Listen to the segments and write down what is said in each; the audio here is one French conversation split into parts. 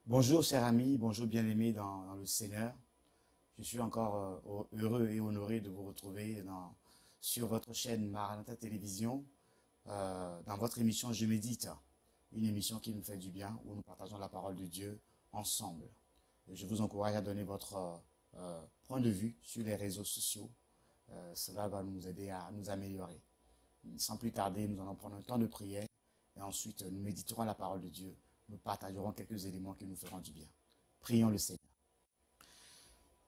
Bonjour chers amis, bonjour bien-aimés dans le Seigneur. Je suis encore heureux et honoré de vous retrouver sur votre chaîne Maranatha Télévision, dans votre émission Je médite, une émission qui nous fait du bien, où nous partageons la parole de Dieu ensemble. Je vous encourage à donner votre point de vue sur les réseaux sociaux. Cela va nous aider à nous améliorer. Sans plus tarder, nous allons prendre un temps de prière et ensuite nous méditerons la parole de Dieu. Nous partagerons quelques éléments qui nous feront du bien. Prions le Seigneur.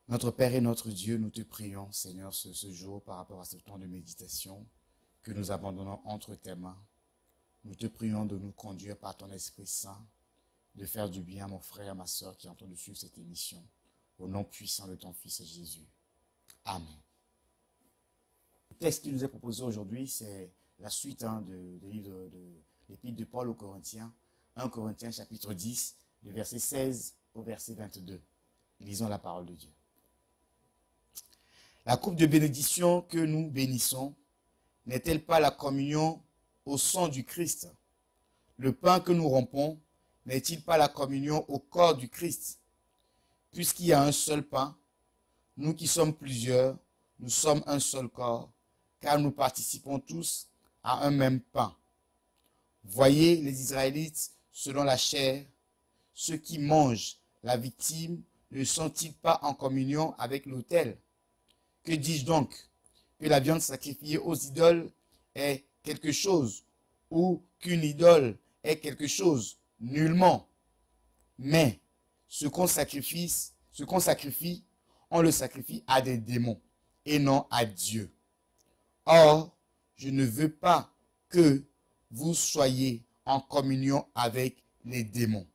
Notre Père et notre Dieu, nous te prions, Seigneur, ce jour par rapport à ce temps de méditation que nous abandonnons entre tes mains. Nous te prions de nous conduire par ton Esprit Saint, de faire du bien à mon frère et à ma soeur qui entendent suivre cette émission. Au nom puissant de ton Fils Jésus. Amen. Le texte qui nous est proposé aujourd'hui, c'est la suite du livre de l'épître de Paul aux Corinthiens, 1 Corinthiens chapitre 10, du verset 16 au verset 22. Lisons la parole de Dieu. La coupe de bénédiction que nous bénissons n'est-elle pas la communion au sang du Christ? Le pain que nous rompons n'est-il pas la communion au corps du Christ? Puisqu'il y a un seul pain, nous qui sommes plusieurs, nous sommes un seul corps, car nous participons tous à un même pain. Voyez les Israélites selon la chair, ceux qui mangent la victime ne sont-ils pas en communion avec l'autel? Que dis-je donc? Que la viande sacrifiée aux idoles est quelque chose, ou qu'une idole est quelque chose? Nullement. Mais ce qu'on sacrifie, on le sacrifie à des démons et non à Dieu. Or, je ne veux pas que vous soyez en communion avec les démons.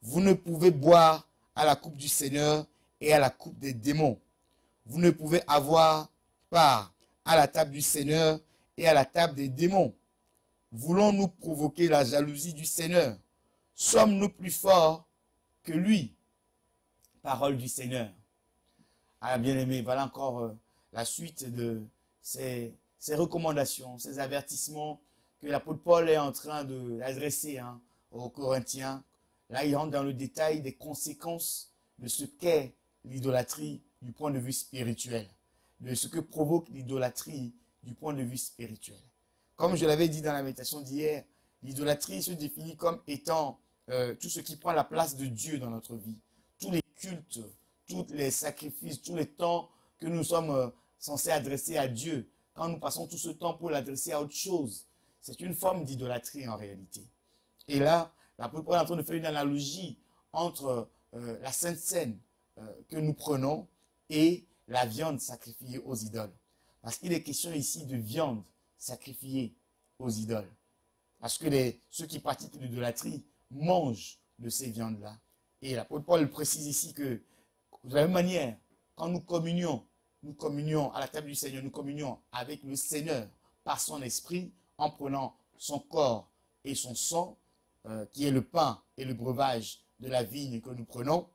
Vous ne pouvez boire à la coupe du Seigneur et à la coupe des démons. Vous ne pouvez avoir part à la table du Seigneur et à la table des démons. Voulons-nous provoquer la jalousie du Seigneur? Sommes-nous plus forts que lui? Parole du Seigneur. Ah, bien-aimé, voilà encore la suite de ces recommandations, ces avertissements que l'apôtre Paul est en train d'adresser aux Corinthiens. Là, il rentre dans le détail des conséquences de ce qu'est l'idolâtrie du point de vue spirituel, de ce que provoque l'idolâtrie du point de vue spirituel. Comme je l'avais dit dans la méditation d'hier, l'idolâtrie se définit comme étant tout ce qui prend la place de Dieu dans notre vie. Tous les cultes, tous les sacrifices, tous les temps que nous sommes censés adresser à Dieu, quand nous passons tout ce temps pour l'adresser à autre chose, c'est une forme d'idolâtrie en réalité. Et là, l'apôtre Paul est en train de faire une analogie entre la Sainte Seine que nous prenons et la viande sacrifiée aux idoles. Parce qu'il est question ici de viande sacrifiée aux idoles. Parce que ceux qui pratiquent l'idolâtrie mangent de ces viandes-là. Et l'apôtre Paul précise ici que, de la même manière, quand nous communions à la table du Seigneur, nous communions avec le Seigneur par son esprit, en prenant son corps et son sang, qui est le pain et le breuvage de la vigne que nous prenons.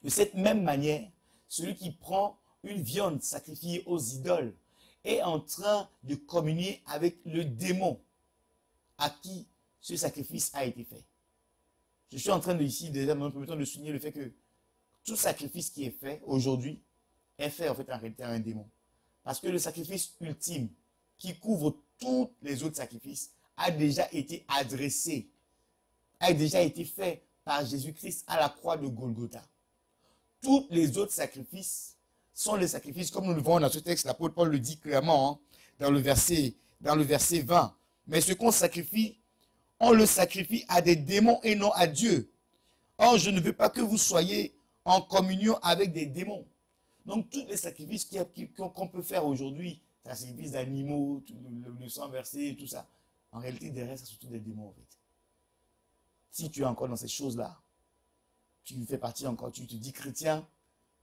De cette même manière, celui qui prend une viande sacrifiée aux idoles est en train de communier avec le démon à qui ce sacrifice a été fait. Je suis en train ici, déjà, dans un premier temps, de souligner le fait que tout sacrifice qui est fait aujourd'hui est fait en fait en réalité à un démon. Parce que le sacrifice ultime qui couvre tous les autres sacrifices a déjà été adressé, a déjà été fait par Jésus-Christ à la croix de Golgotha. Tous les autres sacrifices sont les sacrifices, comme nous le voyons dans ce texte, l'apôtre Paul le dit clairement dans le verset 20. Mais ce qu'on sacrifie, on le sacrifie à des démons et non à Dieu. Or, je ne veux pas que vous soyez en communion avec des démons. Donc, tous les sacrifices qu'on peut faire aujourd'hui, sacrifices d'animaux, le sang versé, tout ça, en réalité, derrière, c'est surtout des démons, en fait. Si tu es encore dans ces choses-là, tu fais partie encore, tu te dis chrétien,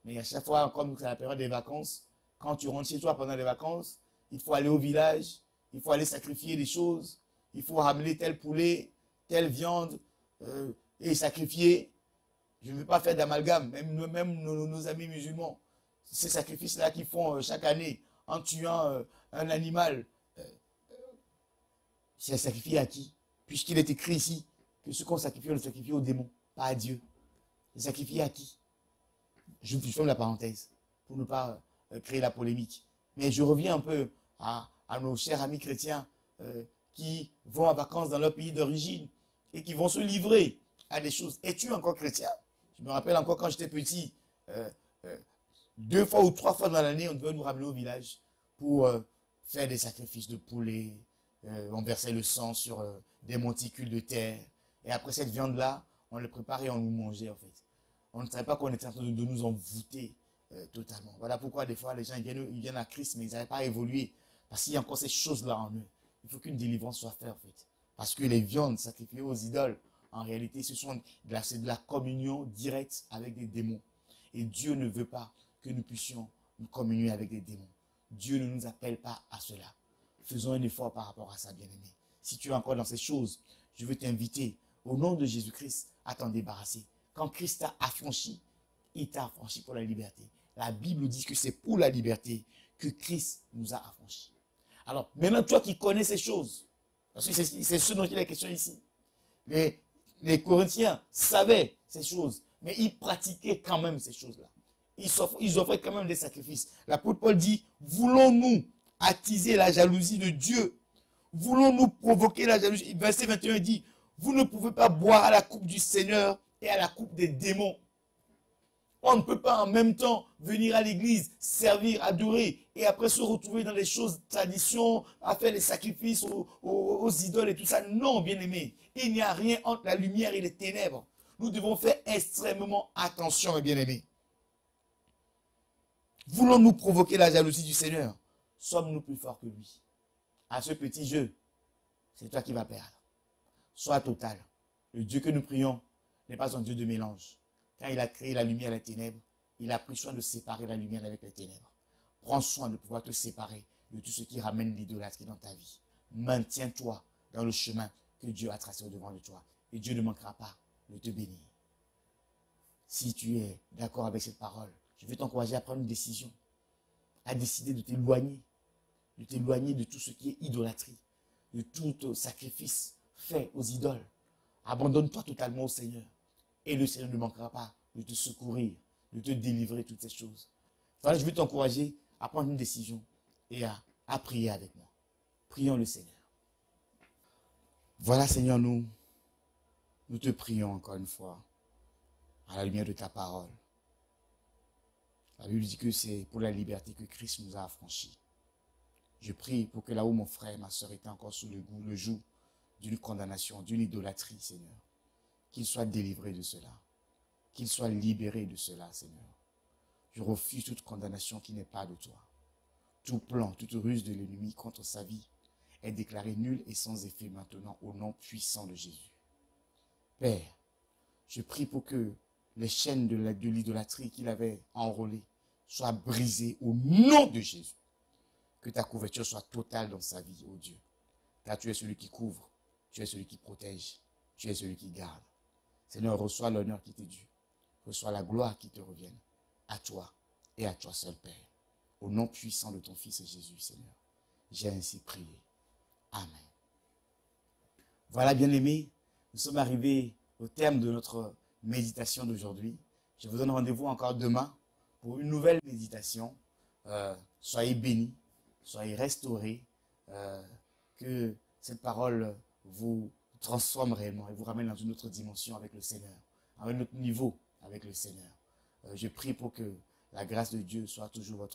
mais à chaque fois, comme c'est la période des vacances, quand tu rentres chez toi pendant les vacances, il faut aller au village, il faut aller sacrifier des choses, il faut ramener tel poulet, telle viande, et sacrifier. Je ne veux pas faire d'amalgame, même nos amis musulmans, ces sacrifices-là qu'ils font chaque année en tuant un animal, c'est sacrifié à qui? Puisqu'il est écrit ici que ce qu'on sacrifie, on le sacrifie aux démons. pas à Dieu. C'est sacrifié à qui? Je ferme la parenthèse pour ne pas créer la polémique. Mais je reviens un peu à nos chers amis chrétiens qui vont en vacances dans leur pays d'origine et qui vont se livrer à des choses. Es-tu encore chrétien? Je me rappelle encore quand j'étais petit, 2 fois ou 3 fois dans l'année, on devait nous ramener au village pour faire des sacrifices de poulet. On versait le sang sur des monticules de terre. Et après cette viande-là, on le préparait et on nous mangeait en fait. On ne savait pas qu'on était en train de nous envoûter totalement. Voilà pourquoi des fois les gens ils viennent à Christ mais ils n'arrivent pas à évoluer. Parce qu'il y a encore ces choses-là en eux. Il faut qu'une délivrance soit faite en fait. Parce que les viandes sacrifiées aux idoles, en réalité, c'est de la communion directe avec des démons. Et Dieu ne veut pas que nous puissions nous communier avec des démons. Dieu ne nous appelle pas à cela. Faisons un effort par rapport à ça, bien-aimé. Si tu es encore dans ces choses, je veux t'inviter, au nom de Jésus-Christ, à t'en débarrasser. Quand Christ t'a affranchi, il t'a affranchi pour la liberté. La Bible dit que c'est pour la liberté que Christ nous a affranchis. Alors, maintenant, toi qui connais ces choses, parce que c'est ce dont il est question ici, les Corinthiens savaient ces choses, mais ils pratiquaient quand même ces choses-là. Ils offraient quand même des sacrifices. L'apôtre Paul dit, voulons-nous attiser la jalousie de Dieu? Voulons-nous provoquer la jalousie? Verset 21 dit, vous ne pouvez pas boire à la coupe du Seigneur et à la coupe des démons. On ne peut pas en même temps venir à l'église, servir, adorer, et après se retrouver dans les choses, traditions, à faire des sacrifices aux idoles et tout ça. Non, bien-aimés, il n'y a rien entre la lumière et les ténèbres. Nous devons faire extrêmement attention, mes bien-aimés. Voulons-nous provoquer la jalousie du Seigneur? Sommes-nous plus forts que lui? À ce petit jeu, c'est toi qui vas perdre. Sois total. Le Dieu que nous prions n'est pas un Dieu de mélange. Quand il a créé la lumière et les ténèbres, il a pris soin de séparer la lumière avec les ténèbres. Prends soin de pouvoir te séparer de tout ce qui ramène l'idolâtrie dans ta vie. Maintiens-toi dans le chemin que Dieu a tracé au-devant de toi. Et Dieu ne manquera pas de te bénir. Si tu es d'accord avec cette parole, je vais t'encourager à prendre une décision, à décider de t'éloigner de tout ce qui est idolâtrie, de tout sacrifice fait aux idoles. Abandonne-toi totalement au Seigneur. Et le Seigneur ne manquera pas de te secourir, de te délivrer de toutes ces choses. Voilà, je veux t'encourager à prendre une décision et à prier avec moi. Prions le Seigneur. Voilà, Seigneur, nous te prions encore une fois à la lumière de ta parole. La Bible dit que c'est pour la liberté que Christ nous a affranchis. Je prie pour que là où mon frère et ma soeur étaient encore sous le joug d'une condamnation, d'une idolâtrie, Seigneur, qu'il soit délivré de cela, qu'il soit libéré de cela, Seigneur. Je refuse toute condamnation qui n'est pas de toi. Tout plan, toute ruse de l'ennemi contre sa vie est déclaré nul et sans effet maintenant au nom puissant de Jésus. Père, je prie pour que les chaînes de l'idolâtrie qu'il avait enrôlées soient brisées au nom de Jésus. Que ta couverture soit totale dans sa vie, ô Dieu. Car tu es celui qui couvre, tu es celui qui protège, tu es celui qui garde. Seigneur, reçois l'honneur qui t'est dû. Reçois la gloire qui te revienne. À toi et à toi seul, Père. Au nom puissant de ton Fils Jésus, Seigneur. J'ai ainsi prié. Amen. Voilà, bien-aimés, nous sommes arrivés au terme de notre méditation d'aujourd'hui. Je vous donne rendez-vous encore demain pour une nouvelle méditation. Soyez bénis, soyez restaurés, que cette parole vous transforme réellement et vous ramène dans une autre dimension avec le Seigneur, à un autre niveau avec le Seigneur. Je prie pour que la grâce de Dieu soit toujours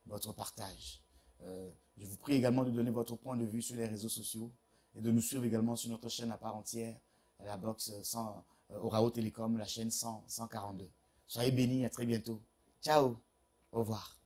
votre partage. Je vous prie également de donner votre point de vue sur les réseaux sociaux et de nous suivre également sur notre chaîne à part entière, la box Orao Télécom, la chaîne 142. Soyez bénis, à très bientôt. Ciao, au revoir.